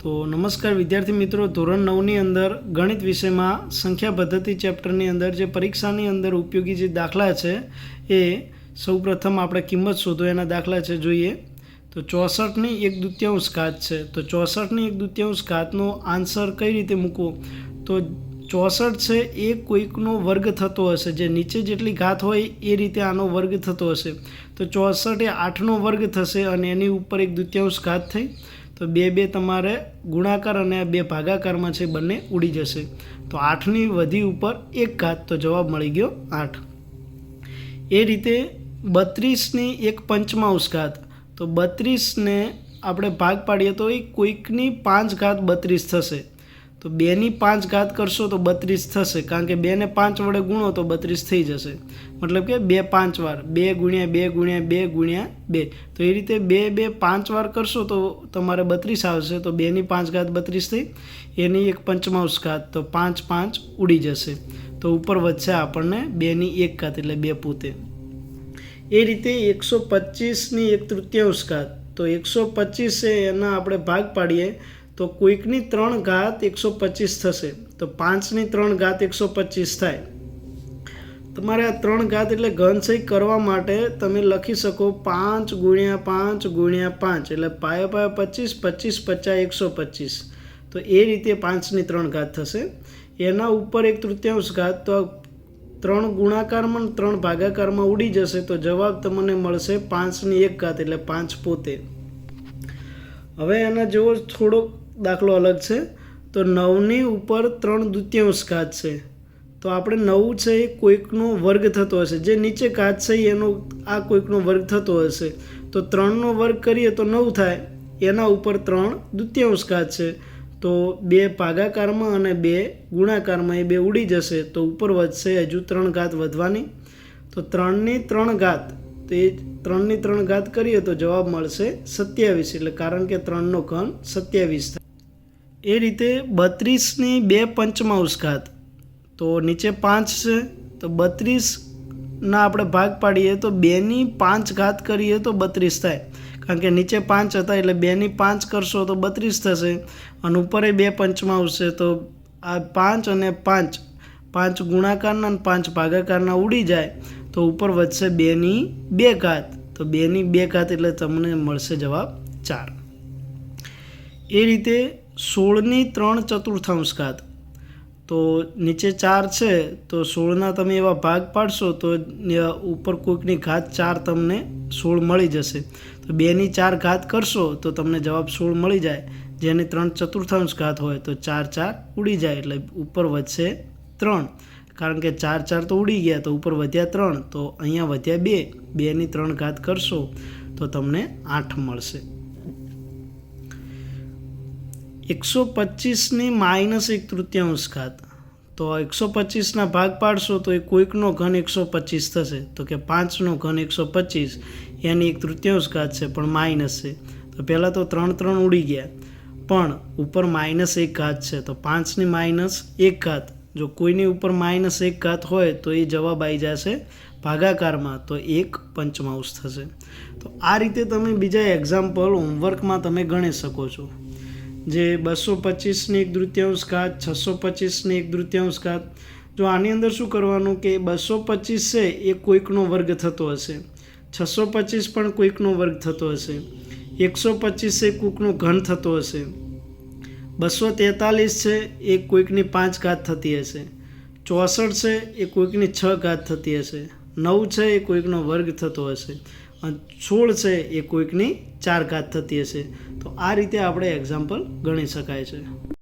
तो नमस्कार विद्यार्थी मित्रों, धोरण 9 अंदर गणित विषय में संख्या पद्धति चैप्टर अंदर जो परीक्षा अंदर उपयोगी जो दाखला है ये सौ प्रथम आपणे किंमत शोधो एना दाखला है जोईए। तो 64 एक द्वितीयांश घात है, तो 64 एक द्वितीयांश घातनो आंसर कई रीते मूकवो। तो 64 है ए कोईकनो वर्ग थतो हशे, जे नीचे जेटली घात होय ए रीते आनो वर्ग थतो हशे। तो 64 ए 8 नो वर्ग थशे अने एनी उपर एक द्वितीयांश घात थई। तो बे बे तमारे गुणाकार अने बे भागाकार में छे बने उड़ी जशे। तो 8 नी वधी उपर एक घात, तो जवाब मळी गयो 8। ए रीते 32 नी एक पंचमांश घात, तो 32 ने आपणे भाग पाडीए तो ए कोईकनी 5 घात 32 थशे। तो 2 नी 5 घात करशो तो 32 थशे, कारण के 2 ने 5 वडे गुणो तो 32 थई जशे। मतलब के 2 5 वार 2 गुण्या 2 गुण्या 2 गुण्या 2। तो ए रीते 2 2 5 वार करशो तो तमारे 32 आवशे। तो 2 नी 5 घात 32 थई, एनी एक पंचमांश घात, तो 5 5 उड़ी जशे। तो ऊपर वच्चे आपणने 2 नी 1 घात एटले 2 पोते। ए रीते 125 नी एक तृतीयांश घात, तो 125 है एना आपणे भाग पाडीए तो कोईकनी 3 घात 125 थशे। तो 5 नी 3 घात 125 थाय। तमारे आ 3 घात एटले घनसही करवा माटे तमे लखी सको 5 गुण्या 5 गुण्या 5 एटले पाया पाया 25 25 50 125। तो ए रीते 5 नी 3 घात थशे। एना उपर एक तृतीयांश घात, तो 3 गुणाकार में 3 भागाकार में उड़ी जशे। तो जवाब तमने मळशे 5 नी 1 घात एटले 5 पोते। हवे एना जेवो थोड़ो दाखलो अलग है। तो 9 नी उपर 3 द्वितीयांश घात है, तो आपणे 9 है कोईकनो वर्ग थतो हशे। जे नीचे घात है एनो आ कोईकनो वर्ग थतो हशे। तो 3 नो वर्ग करीए तो 9 थाय। एना उपर 3 द्वितीयांश घात है, तो 2 भागाकार में अने 2 गुणाकार में ए 2 उड़ी जशे। तो ऊपर वधशे हजू 3 घात वधवानी। तो 3 नी 3 घात, तो ये 3 नी 3 घात करिए तो जवाब मळशे 27। एटले कारण के 3 नो घन 27 थाय। ए रीते 32 नी 2 पंचमांश घात, तो नीचे 5 है, तो 32 ना आपणे भाग पाडीए तो 2 नी 5 घात करिए तो 32 थाय। कारण के नीचे 5 हता एटले 2 नी 5 करशो तो 32 थशे अने उपरे 2 पंचमांश है। तो आ 5 अने 5 5 गुणाकारना अने 5 भागाकारना उड़ी जाए। तो ऊपर वधशे 2 नी 2 घात, तो 2 नी 2 घात एटले तमने मळशे जवाब 4। ए रीते 16 नी 3 चतुर्थांश घात, तो नीचे 4 है, तो 16 ना तमे एवा भाग पाडशो तो ऊपर कोईकनी घात 4 तमने 16 मळी जशे। तो 2 नी 4 घात करशो तो तमने जवाब 16 मळी जाए। जेने 3 चतुर्थांश घात होय तो 4 4 उड़ी जाए, एटले ऊपर वधशे 3। कारण के 4 4 तो उड़ी गया, तो ऊपर वध्या 3, तो अहींया वध्या 2। 2 नी 3 घात करशो तो तमने 8 मळशे। 125 नी -1 तृतीयांश घात, तो 125 ना भाग पाडशो तो कोईकनो घन 125 थशे। तो के 5 नो घन 125 यानी एक तृतीयांश घात है पण माइनस है। तो पहला तो 3 3 उड़ी गया, पण ऊपर -1 घात है। तो 5 नी -1 घात, जो कोईनी ऊपर -1 घात होय तो ये जवाब आई जाशे भागाकार में, तो 1 पंचमांश थशे। तो आ रीते तमे बीजा एक्जाम्पल होमवर्क में तमे गणी सको छो। जे 225 नी एक तृतीयांश घात, 625 नी एक तृतीयांश घात। जो आनी अंदर शुं करवानुं के 225 है ए कोईकनो वर्ग थतो हशे, 625 पण कोईकनो वर्ग थतो हशे, 125 है कोईकनो घन थतो हशे, 243 है ए कोईकनी 5 घात थती हशे, 64 है ए कोईकनी 6 घात थती हशे, 9 है ए कोईकनो वर्ग थतो हशे, 16 है ए कोईकनी 4 घात थती हशे। तो आ रीते आपणे एक्जाम्पल गणी शकाय छे।